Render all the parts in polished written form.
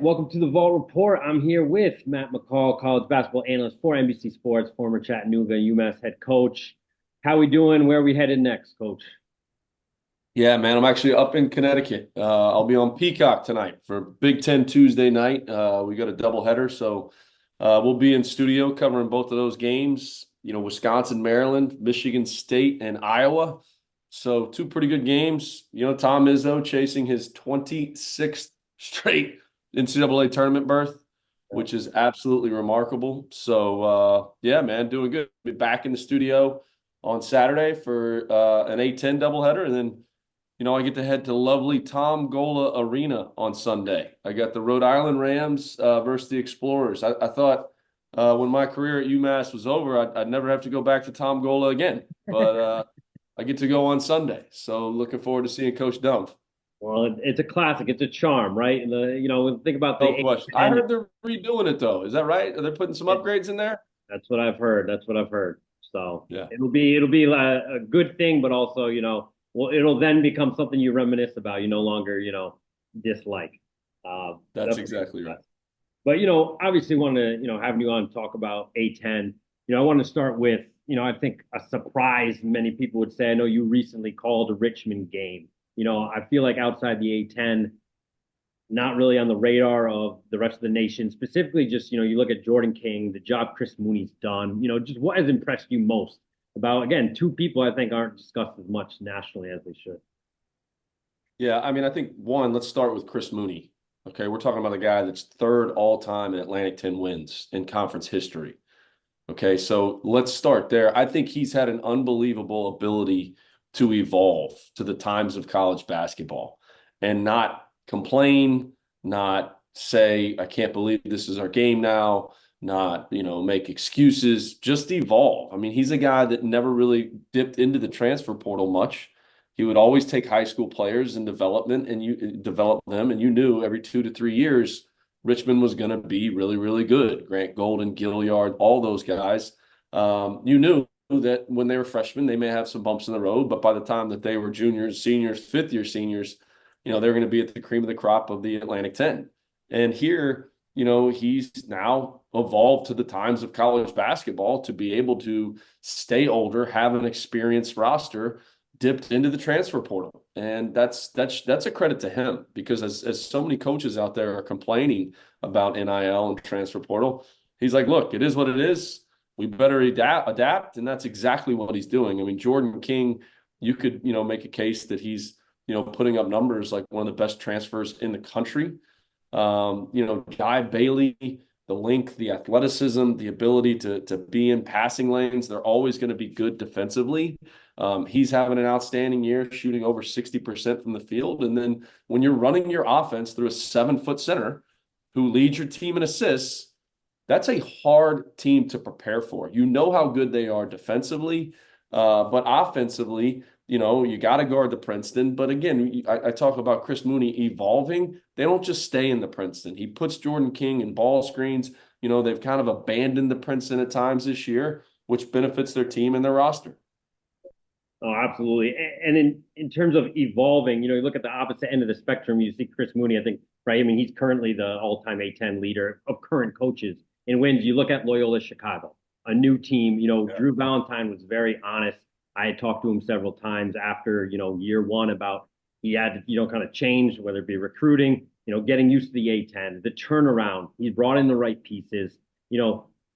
Welcome to the Vault Report. I'm here with Matt McCall, college basketball analyst for NBC Sports, former Chattanooga UMass head coach. How we doing? Where are we headed next, coach? Yeah, man, I'm actually up in Connecticut. I'll be on Peacock tonight for Big Ten Tuesday night. We got a doubleheader, so we'll be in studio covering both of those games. Wisconsin, Maryland, Michigan State, and Iowa. So two pretty good games. Tom Izzo chasing his 26th straight NCAA tournament berth, which is absolutely remarkable. So yeah, man, doing good. Be back in the studio on Saturday for an A10 doubleheader, and then I get to head to lovely Tom Gola Arena on Sunday. I got the Rhode Island Rams versus the Explorers. I thought when my career at UMass was over, I'd never have to go back to Tom Gola again. But I get to go on Sunday. So looking forward to seeing Coach Dump. Well, it's a classic. It's a charm, right? And think about the No question. I A10. heard they're redoing it, though. Is that right? Are they putting some upgrades in there? That's what I've heard. That's what I've heard. So Yeah, it'll be a good thing, but also well, it'll then become something you reminisce about. You no longer dislike. that's Definitely. exactly right. But obviously want to having you on talk about A10. I want to start with I think a surprise many people would say. I know you recently called a Richmond game. I feel like outside the A10, not really on the radar of the rest of the nation. Specifically, just you look at Jordan King, the job Chris Mooney's done. Just what has impressed you most about again two people I think aren't discussed as much nationally as they should. Yeah, I mean, I think one, let's start with Chris Mooney. Okay, we're talking about a guy that's third all time in Atlantic 10 wins in conference history. Okay, so let's start there. I think he's had an unbelievable ability to evolve to the times of college basketball and not complain, not say, I can't believe this is our game now, not, make excuses, just evolve. I mean, he's a guy that never really dipped into the transfer portal much. He would always take high school players in development and you develop them, and you knew every 2 to 3 years Richmond was going to be really, really good. Grant Golden, Gilliard, all those guys. You knew that when they were freshmen, they may have some bumps in the road, but by the time that they were juniors, seniors, fifth year seniors, they're going to be at the cream of the crop of the Atlantic 10. And here, he's now evolved to the times of college basketball to be able to stay older, have an experienced roster, dipped into the transfer portal. And that's a credit to him, because as so many coaches out there are complaining about NIL and transfer portal, he's like, look, it is what it is. We better adapt, and that's exactly what he's doing. I mean, Jordan King, you could, make a case that he's, putting up numbers like one of the best transfers in the country. Jai Bailey, the length, the athleticism, the ability to be in passing lanes. They're always going to be good defensively. He's having an outstanding year, shooting over 60% from the field. And then when you're running your offense through a 7-foot center who leads your team in assists, that's a hard team to prepare for. You know how good they are defensively, but offensively, you got to guard the Princeton. But again, I talk about Chris Mooney evolving. They don't just stay in the Princeton. He puts Jordan King in ball screens. They've kind of abandoned the Princeton at times this year, which benefits their team and their roster. Oh, absolutely. And in terms of evolving, you look at the opposite end of the spectrum, you see Chris Mooney, I think, right? I mean, he's currently the all-time A10 leader of current coaches in wins. You look at Loyola Chicago, a new team, Yeah. Drew Valentine was very honest. I had talked to him several times after, year one about he had to, kind of change, whether it be recruiting, getting used to the A10, the turnaround. He brought in the right pieces,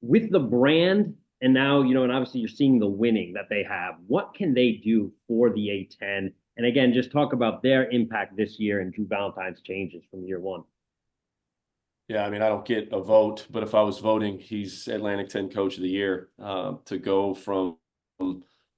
with the brand and now, and obviously you're seeing the winning that they have. What can they do for the A10? And again, just talk about their impact this year and Drew Valentine's changes from year one. Yeah, I mean, I don't get a vote, but if I was voting, he's Atlantic 10 Coach of the Year. To go from,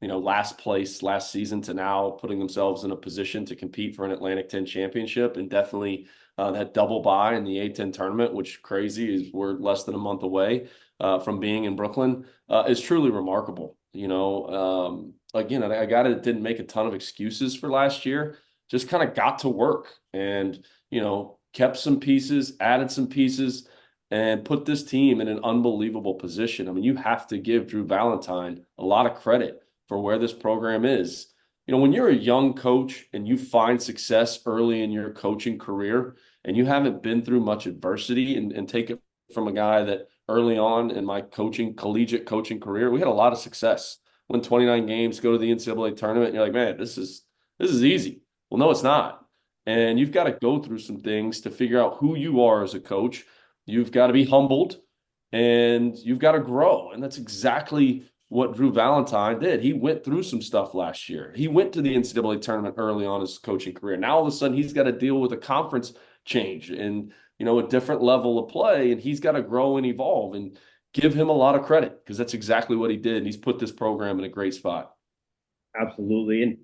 last place last season to now putting themselves in a position to compete for an Atlantic 10 championship, and definitely that double bye in the A10 tournament, which crazy is we're less than a month away from being in Brooklyn, is truly remarkable. Again, a guy that didn't make a ton of excuses for last year, just kind of got to work and, kept some pieces, added some pieces, and put this team in an unbelievable position. I mean, you have to give Drew Valentine a lot of credit for where this program is. When you're a young coach and you find success early in your coaching career, and you haven't been through much adversity, and take it from a guy that early on in my collegiate coaching career, we had a lot of success. Win 29 games, go to the NCAA tournament, and you're like, man, this is easy. Well, no, it's not. And you've got to go through some things to figure out who you are as a coach. You've got to be humbled and you've got to grow. And that's exactly what Drew Valentine did. He went through some stuff last year. He went to the NCAA tournament early on his coaching career. Now all of a sudden he's got to deal with a conference change and a different level of play, and he's got to grow and evolve. And give him a lot of credit because that's exactly what he did. And he's put this program in a great spot. Absolutely. And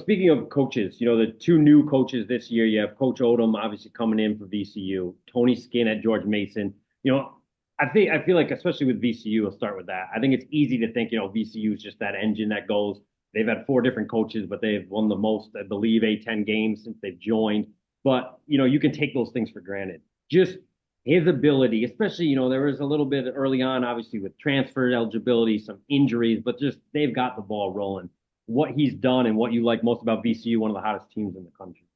speaking of coaches, the two new coaches this year, you have Coach Odom obviously coming in for VCU, Tony Skinn at George Mason. I feel like especially with VCU, I'll start with that. I think it's easy to think, VCU is just that engine that goes. They've had four different coaches, but they've won the most, I believe, A10 games since they've joined. But you can take those things for granted. Just his ability, especially, there was a little bit early on, obviously with transfer eligibility, some injuries, but just they've got the ball rolling. What he's done and what you like most about VCU, one of the hottest teams in the country.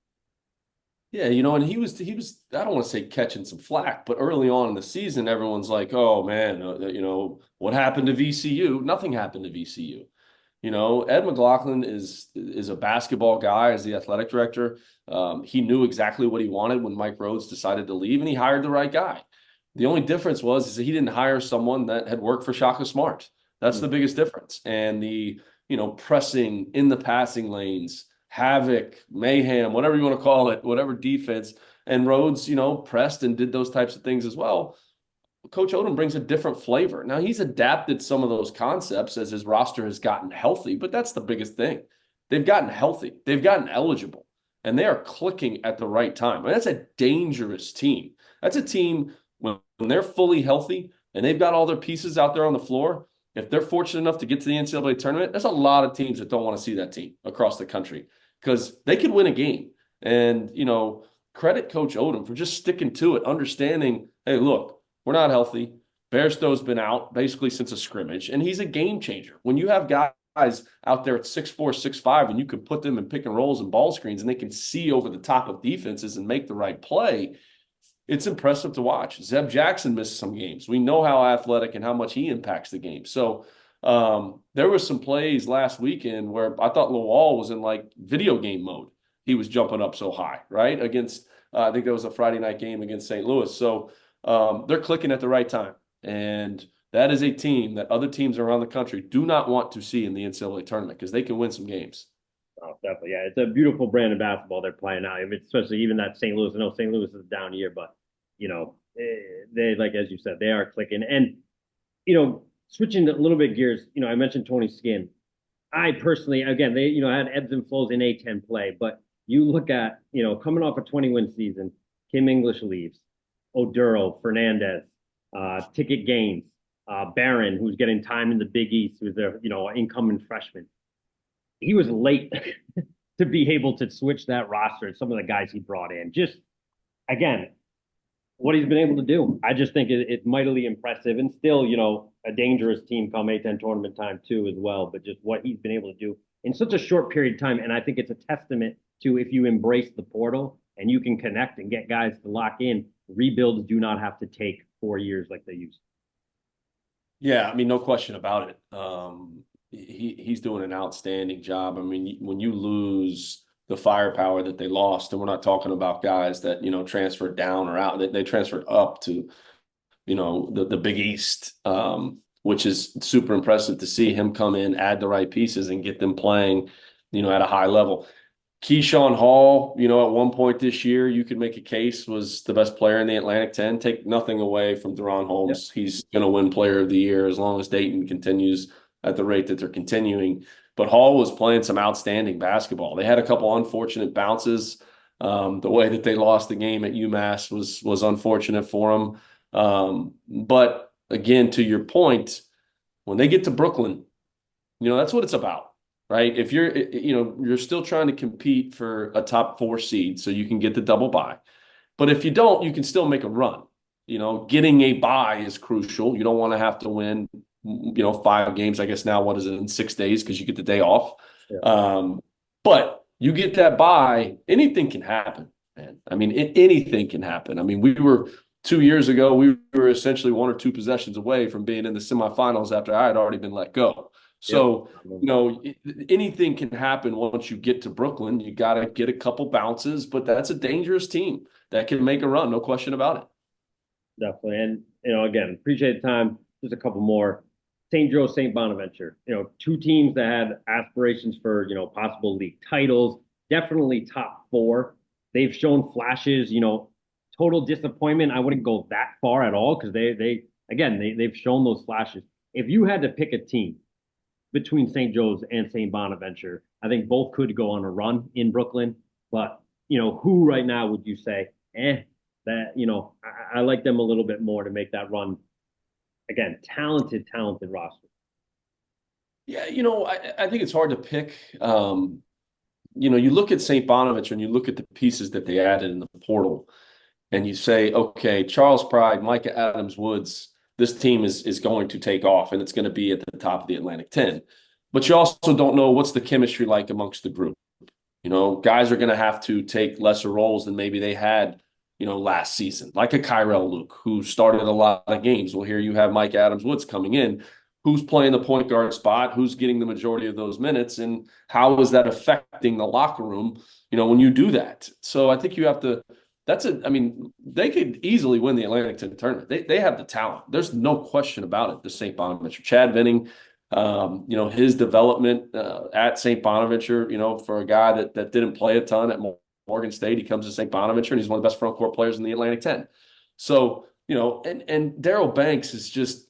Yeah, and he was I don't want to say catching some flack, but early on in the season, everyone's like, "Oh man, what happened to VCU?" Nothing happened to VCU. Ed McLaughlin is a basketball guy as the athletic director. He knew exactly what he wanted when Mike Rhodes decided to leave, and he hired the right guy. The only difference is that he didn't hire someone that had worked for Shaka Smart. That's the biggest difference. And the pressing in the passing lanes, havoc, mayhem, whatever you want to call it, whatever defense. And Rhodes, pressed and did those types of things as well. Coach Odom brings a different flavor. Now, he's adapted some of those concepts as his roster has gotten healthy, but that's the biggest thing. They've gotten healthy. They've gotten eligible, and they are clicking at the right time. And that's a dangerous team. That's a team when they're fully healthy and they've got all their pieces out there on the floor. If they're fortunate enough to get to the NCAA tournament, there's a lot of teams that don't want to see that team across the country because they could win a game. And, credit Coach Odom for just sticking to it, understanding, hey, look, we're not healthy. Bairstow's been out basically since a scrimmage, and he's a game changer. When you have guys out there at 6'4", 6'5", and you can put them in pick and rolls and ball screens, and they can see over the top of defenses and make the right play, it's impressive to watch. Zeb Jackson missed some games. We know how athletic and how much he impacts the game. So there were some plays last weekend where I thought Lawal was in like video game mode. He was jumping up so high, right? Against, I think that was a Friday night game against St. Louis. So they're clicking at the right time. And that is a team that other teams around the country do not want to see in the NCAA tournament because they can win some games. Oh, definitely. Yeah, it's a beautiful brand of basketball they're playing now. I mean, especially even that St. Louis. I know St. Louis is down here, but they like as you said, they are clicking. And switching a little bit gears. I mentioned Tony Skinn. I personally, again, they had ebbs and flows in A10 play, but you look at coming off a 20-win season, Kim English leaves, Oduro, Fernandez, Ticket Gaines, Barron, who's getting time in the Big East, who's their incoming freshman. He was late to be able to switch that roster and some of the guys he brought in. Just, again, what he's been able to do. I just think it's mightily impressive and still, a dangerous team come A10 tournament time too as well. But just what he's been able to do in such a short period of time. And I think it's a testament to if you embrace the portal and you can connect and get guys to lock in, rebuilds do not have to take 4 years like they used to. Yeah, I mean, no question about it. He's doing an outstanding job. I mean, when you lose the firepower that they lost, and we're not talking about guys that transferred down or out, they transferred up to the Big East, which is super impressive to see him come in, add the right pieces, and get them playing at a high level. Keyshawn Hall, at one point this year, you could make a case was the best player in the Atlantic 10. Take nothing away from De'Ron Holmes. Yep. He's going to win Player of the Year as long as Dayton continues at the rate that they're continuing. But Hall was playing some outstanding basketball. They had a couple unfortunate bounces. The way that they lost the game at UMass was unfortunate for them. But again, to your point, when they get to Brooklyn, that's what it's about. Right. If you're still trying to compete for a top 4 seed so you can get the double bye. But if you don't, you can still make a run. Getting a bye is crucial. You don't want to have to win, 5 games, I guess now, what is it, in 6 days because you get the day off. Yeah. But you get that bye, anything can happen. man. I mean, anything can happen. I mean, we were 2 years ago, we were essentially 1 or 2 possessions away from being in the semifinals after I had already been let go. Yep. So, anything can happen once you get to Brooklyn. You got to get a couple bounces, but that's a dangerous team that can make a run, no question about it. Definitely. And, again, appreciate the time. Just a couple more. St. Joe, St. Bonaventure, two teams that had aspirations for, possible league titles, definitely top four. They've shown flashes, total disappointment. I wouldn't go that far at all because they've shown those flashes. If you had to pick a team between St. Joe's and St. Bonaventure, I think both could go on a run in Brooklyn. But, who right now would you say, that, I like them a little bit more to make that run. Again, talented roster. Yeah, I think it's hard to pick. You look at St. Bonaventure and you look at the pieces that they added in the portal, and you say, okay, Charles Pride, Micah Adams Woods, this team is going to take off and it's going to be at the top of the Atlantic 10. But you also don't know what's the chemistry like amongst the group. Guys are going to have to take lesser roles than maybe they had, last season, like a Kyrell Luke, who started a lot of games. Well, here you have Mike Adams Woods coming in, who's playing the point guard spot, who's getting the majority of those minutes, and how is that affecting the locker room, when you do that? So I think you have to, they could easily win the Atlantic 10 tournament. They have the talent. There's no question about it, the St. Bonaventure. Chad Venning, his development at St. Bonaventure, for a guy that didn't play a ton at Morgan State, he comes to St. Bonaventure and he's one of the best front court players in the Atlantic 10. So, and Daryl Banks is just,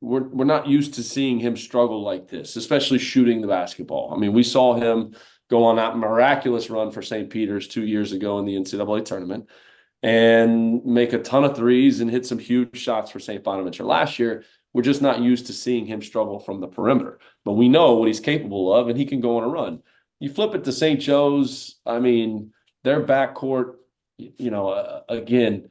we're not used to seeing him struggle like this, especially shooting the basketball. I mean, we saw him go on that miraculous run for St. Peter's 2 years ago in the NCAA tournament and make a ton of threes and hit some huge shots for St. Bonaventure last year. We're just not used to seeing him struggle from the perimeter, but we know what he's capable of and he can go on a run. You flip it to St. Joe's, I mean, their backcourt, again,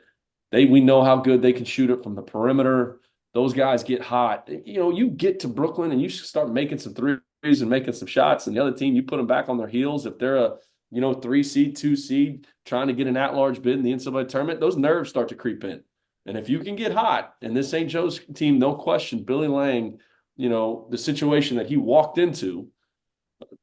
we know how good they can shoot it from the perimeter. Those guys get hot. You get to Brooklyn and you start making some threes and making some shots, and the other team, you put them back on their heels. If they're a 3 seed, 2 seed, trying to get an at-large bid in the NCAA tournament, those nerves start to creep in. And if you can get hot, and this St. Joe's team, no question, Billy Lang, the situation that he walked into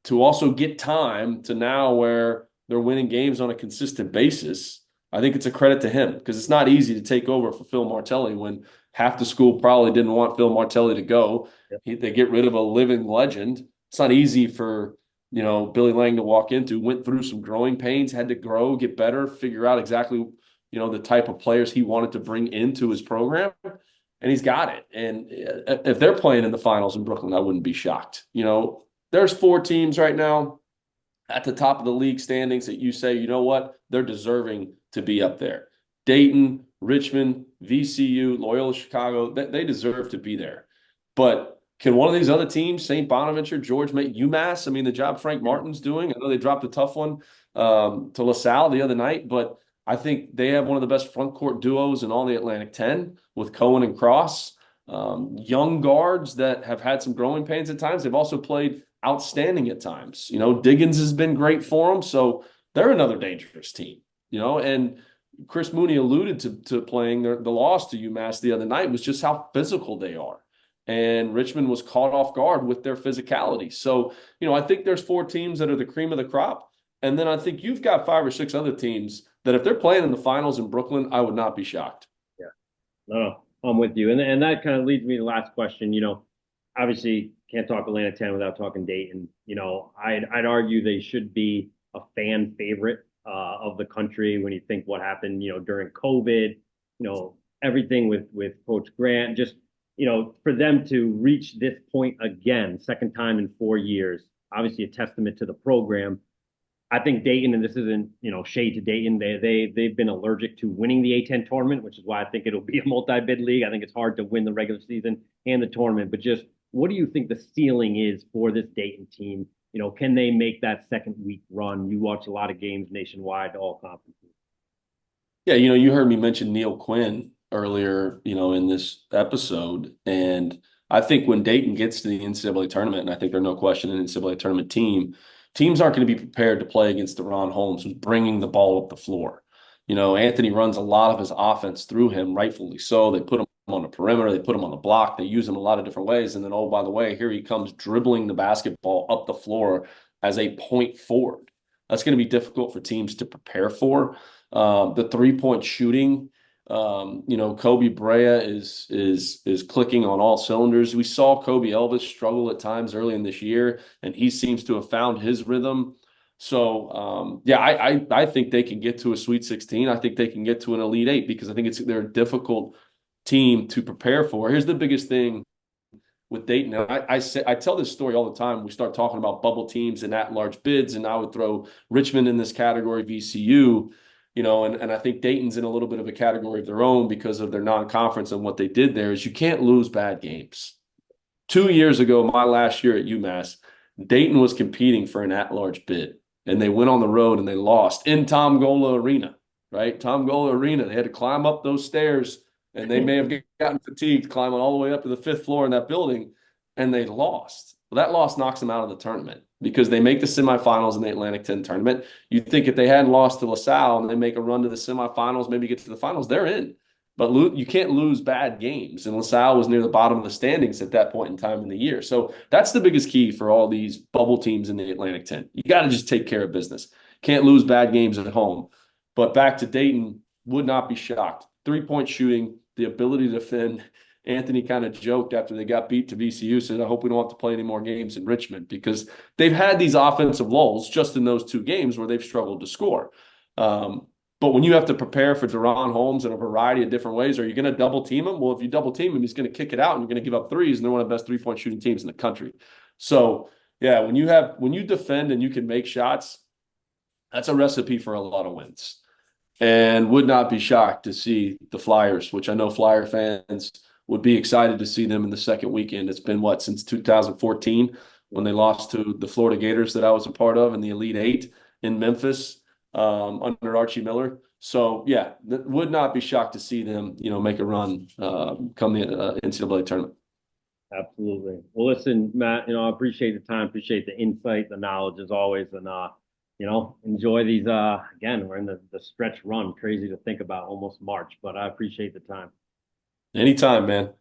to also get time to now where they're winning games on a consistent basis, I think it's a credit to him because it's not easy to take over for Phil Martelli when half the school probably didn't want Phil Martelli to go. Yep. They get rid of a living legend. It's not easy for, Billy Lang to walk into, went through some growing pains, had to grow, get better, figure out exactly, the type of players he wanted to bring into his program. And he's got it. And if they're playing in the finals in Brooklyn, I wouldn't be shocked. There's 4 teams right now at the top of the league standings that you say, you know what, they're deserving to be up there. Dayton, Richmond, VCU, Loyola Chicago, they deserve to be there. But can one of these other teams, St. Bonaventure, George, UMass, I mean, the job Frank Martin's doing, I know they dropped a tough one to LaSalle the other night, but I think they have one of the best front court duos in all the Atlantic 10 with Cohen and Cross. Young guards that have had some growing pains at times. They've also played outstanding at times. Diggins has been great for them. So they're another dangerous team, and Chris Mooney alluded to playing the loss to UMass the other night was just how physical they are. And Richmond was caught off guard with their physicality. So, I think there's 4 teams that are the cream of the crop. And then I think you've got 5 or 6 other teams that if they're playing in the finals in Brooklyn, I would not be shocked. Yeah, no, I'm with you. And that kind of leads me to the last question. Obviously can't talk Atlantic 10 without talking Dayton. I'd argue they should be a fan favorite of the country when you think what happened, during COVID, everything with Coach Grant, just, for them to reach this point again, second time in 4 years, obviously a testament to the program. I think Dayton, and this isn't, shade to Dayton, they've been allergic to winning the A10 tournament, which is why I think it'll be a multi-bid league. I think it's hard to win the regular season and the tournament, but just what do you think the ceiling is for this Dayton team? Can they make that second week run? You watch a lot of games nationwide, all conferences. Yeah, you heard me mention Neil Quinn earlier, in this episode. And I think when Dayton gets to the NCAA tournament, and I think there's no question an NCAA tournament teams aren't going to be prepared to play against DeRon Holmes, who's bringing the ball up the floor. Anthony runs a lot of his offense through him, rightfully so. They put him on the perimeter, they put him on the block, they use him a lot of different ways. And then, oh, by the way, here he comes dribbling the basketball up the floor as a point forward. That's going to be difficult for teams to prepare for. The 3-point shooting, Kobe Brea is clicking on all cylinders. We saw Kobe Elvis struggle at times early in this year, and he seems to have found his rhythm. So yeah, I think they can get to a Sweet 16. I think they can get to an Elite Eight because I think they're a difficult team to prepare for. Here's the biggest thing with Dayton. And I tell this story all the time. We start talking about bubble teams and at-large bids, and I would throw Richmond in this category, VCU, and I think Dayton's in a little bit of a category of their own because of their non-conference and what they did there is you can't lose bad games. 2 years ago, my last year at UMass, Dayton was competing for an at-large bid, and they went on the road and they lost in Tom Gola Arena, right? Tom Gola Arena. They had to climb up those stairs, and they may have gotten fatigued climbing all the way up to the 5th floor in that building, and they lost. Well, that loss knocks them out of the tournament because they make the semifinals in the Atlantic 10 tournament. You'd think if they hadn't lost to LaSalle and they make a run to the semifinals, maybe get to the finals, they're in. But you can't lose bad games. And LaSalle was near the bottom of the standings at that point in time in the year. So that's the biggest key for all these bubble teams in the Atlantic 10. You got to just take care of business. Can't lose bad games at home. But back to Dayton, would not be shocked. 3-point shooting, the ability to defend. Anthony kind of joked after they got beat to VCU, said, I hope we don't have to play any more games in Richmond because they've had these offensive lulls just in those 2 games where they've struggled to score. But when you have to prepare for Deron Holmes in a variety of different ways, are you going to double team him? Well, if you double team him, he's going to kick it out and you're going to give up threes, and they're one of the best 3-point shooting teams in the country. So, yeah, when you defend and you can make shots, that's a recipe for a lot of wins. And would not be shocked to see the Flyers, which I know Flyer fans would be excited to see them in the second weekend. It's been since 2014 when they lost to the Florida Gators that I was a part of in the Elite Eight in Memphis under Archie Miller. So yeah, would not be shocked to see them, make a run come the NCAA tournament. Absolutely. Well, listen, Matt, I appreciate the time, appreciate the insight, the knowledge as always, and enjoy these. Again, we're in the stretch run. Crazy to think about, almost March, but I appreciate the time. Anytime, man.